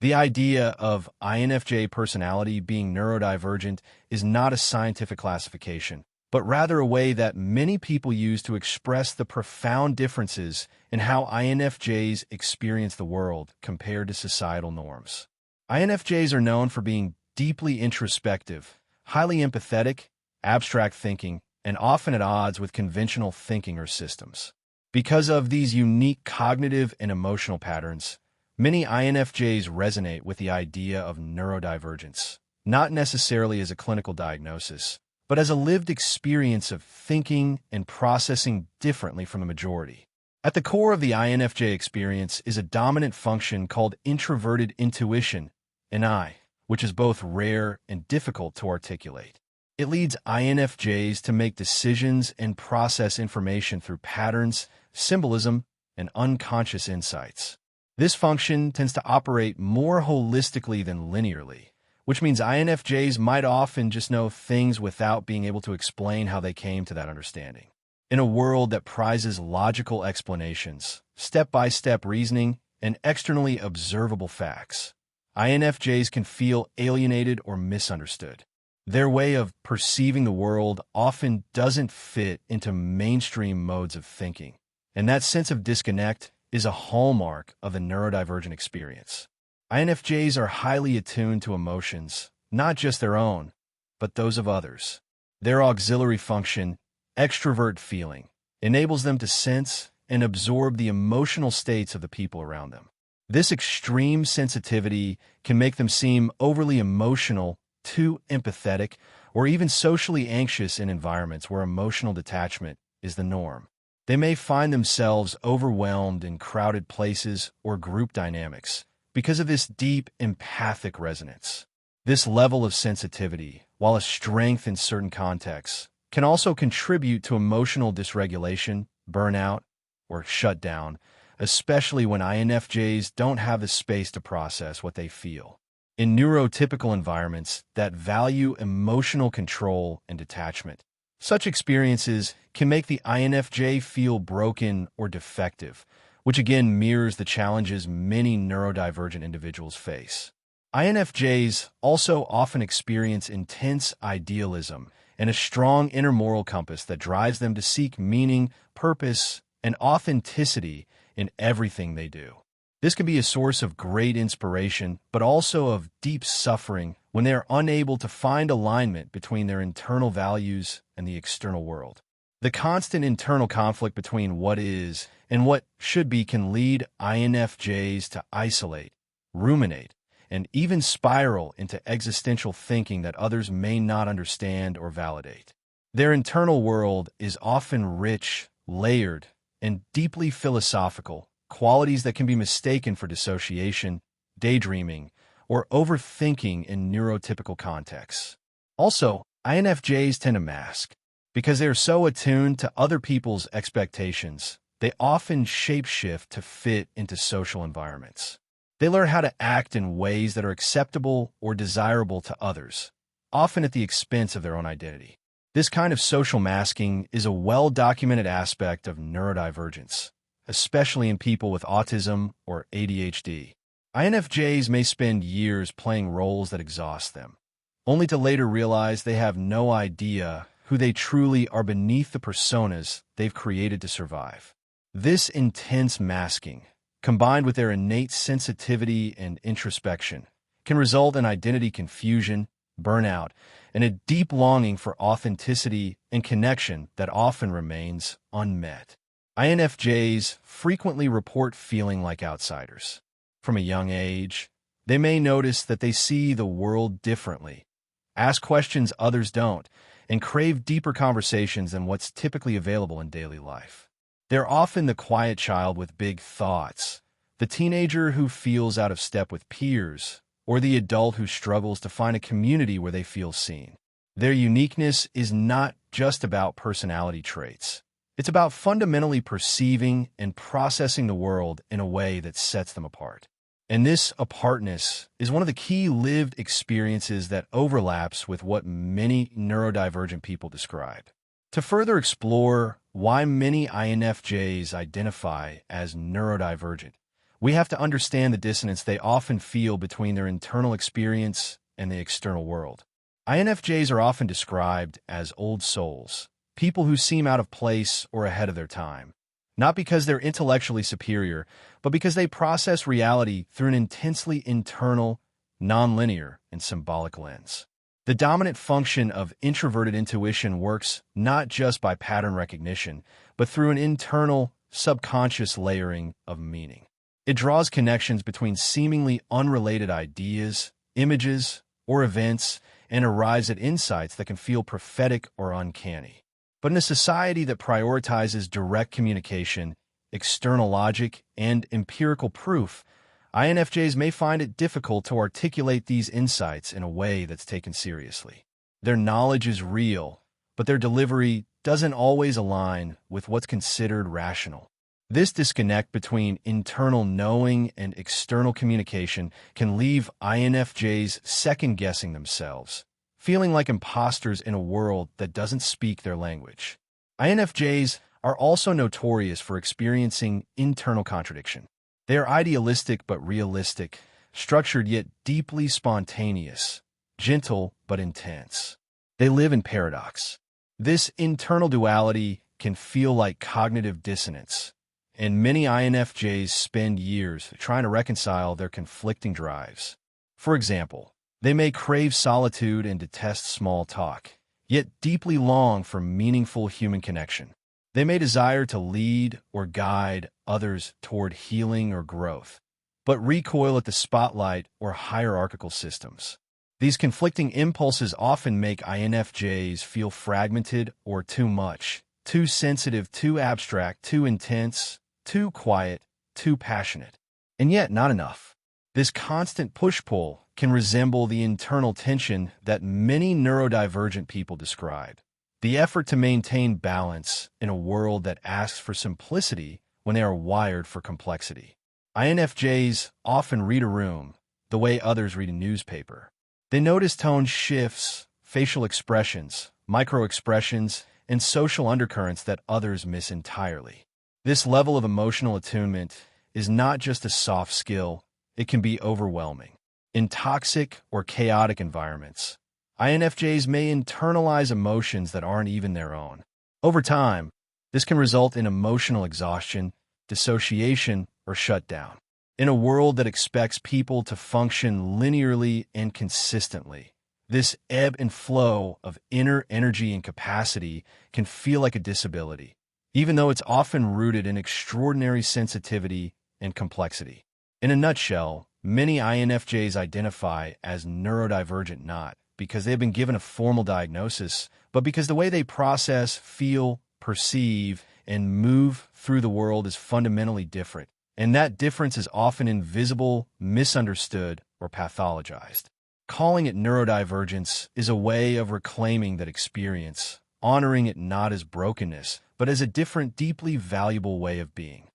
The idea of INFJ personality being neurodivergent is not a scientific classification, but rather a way that many people use to express the profound differences in how INFJs experience the world compared to societal norms. INFJs are known for being deeply introspective, highly empathetic, abstract thinking, and often at odds with conventional thinking or systems. Because of these unique cognitive and emotional patterns, many INFJs resonate with the idea of neurodivergence, not necessarily as a clinical diagnosis, but as a lived experience of thinking and processing differently from the majority. At the core of the INFJ experience is a dominant function called introverted intuition, NI, which is both rare and difficult to articulate. It leads INFJs to make decisions and process information through patterns, symbolism, and unconscious insights. This function tends to operate more holistically than linearly, which means INFJs might often just know things without being able to explain how they came to that understanding. In a world that prizes logical explanations, step-by-step reasoning, and externally observable facts, INFJs can feel alienated or misunderstood. Their way of perceiving the world often doesn't fit into mainstream modes of thinking, and that sense of disconnect is a hallmark of the neurodivergent experience. INFJs are highly attuned to emotions, not just their own, but those of others. Their auxiliary function, extrovert feeling, enables them to sense and absorb the emotional states of the people around them. This extreme sensitivity can make them seem overly emotional, too empathetic, or even socially anxious in environments where emotional detachment is the norm. They may find themselves overwhelmed in crowded places or group dynamics because of this deep empathic resonance. This level of sensitivity, while a strength in certain contexts, can also contribute to emotional dysregulation, burnout, or shutdown, especially when INFJs don't have the space to process what they feel. In neurotypical environments that value emotional control and detachment, such experiences can make the INFJ feel broken or defective, which again mirrors the challenges many neurodivergent individuals face. INFJs also often experience intense idealism and a strong inner moral compass that drives them to seek meaning, purpose, and authenticity in everything they do. This can be a source of great inspiration, but also of deep suffering when they are unable to find alignment between their internal values and the external world. The constant internal conflict between what is and what should be can lead INFJs to isolate, ruminate, and even spiral into existential thinking that others may not understand or validate. Their internal world is often rich, layered, and deeply philosophical, qualities that can be mistaken for dissociation, daydreaming, or overthinking in neurotypical contexts. Also, INFJs tend to mask. Because they are so attuned to other people's expectations, they often shapeshift to fit into social environments. They learn how to act in ways that are acceptable or desirable to others, often at the expense of their own identity. This kind of social masking is a well-documented aspect of neurodivergence, especially in people with autism or ADHD. INFJs may spend years playing roles that exhaust them, only to later realize they have no idea who they truly are beneath the personas they've created to survive. This intense masking, combined with their innate sensitivity and introspection, can result in identity confusion, burnout, and a deep longing for authenticity and connection that often remains unmet. INFJs frequently report feeling like outsiders. From a young age, they may notice that they see the world differently, ask questions others don't, and crave deeper conversations than what's typically available in daily life. They're often the quiet child with big thoughts, the teenager who feels out of step with peers, or the adult who struggles to find a community where they feel seen. Their uniqueness is not just about personality traits. It's about fundamentally perceiving and processing the world in a way that sets them apart. And this apartness is one of the key lived experiences that overlaps with what many neurodivergent people describe. To further explore why many INFJs identify as neurodivergent, We have to understand the dissonance they often feel between their internal experience and the external world. INFJs are often described as old souls, people who seem out of place or ahead of their time, not because they're intellectually superior, but because they process reality through an intensely internal, nonlinear, and symbolic lens. The dominant function of introverted intuition works not just by pattern recognition, but through an internal, subconscious layering of meaning. It draws connections between seemingly unrelated ideas, images, or events, and arrives at insights that can feel prophetic or uncanny. But in a society that prioritizes direct communication, external logic, and empirical proof, INFJs may find it difficult to articulate these insights in a way that's taken seriously. Their knowledge is real, but their delivery doesn't always align with what's considered rational. This disconnect between internal knowing and external communication can leave INFJs second-guessing themselves, feeling like imposters in a world that doesn't speak their language. INFJs are also notorious for experiencing internal contradiction. They are idealistic but realistic, structured yet deeply spontaneous, gentle but intense. They live in paradox. This internal duality can feel like cognitive dissonance, and many INFJs spend years trying to reconcile their conflicting drives. For example, they may crave solitude and detest small talk, yet deeply long for meaningful human connection. They may desire to lead or guide others toward healing or growth, but recoil at the spotlight or hierarchical systems. These conflicting impulses often make INFJs feel fragmented or too much, too sensitive, too abstract, too intense, too quiet, too passionate, and yet not enough. This constant push-pull can resemble the internal tension that many neurodivergent people describe. The effort to maintain balance in a world that asks for simplicity when they are wired for complexity. INFJs often read a room the way others read a newspaper. They notice tone shifts, facial expressions, micro-expressions, and social undercurrents that others miss entirely. This level of emotional attunement is not just a soft skill, it can be overwhelming. In toxic or chaotic environments, INFJs may internalize emotions that aren't even their own. Over time, this can result in emotional exhaustion, dissociation, or shutdown. In a world that expects people to function linearly and consistently, this ebb and flow of inner energy and capacity can feel like a disability, even though it's often rooted in extraordinary sensitivity and complexity. In a nutshell, many INFJs identify as neurodivergent not because they have been given a formal diagnosis, but because the way they process, feel, perceive, and move through the world is fundamentally different. And that difference is often invisible, misunderstood, or pathologized. Calling it neurodivergence is a way of reclaiming that experience, honoring it not as brokenness, but as a different, deeply valuable way of being.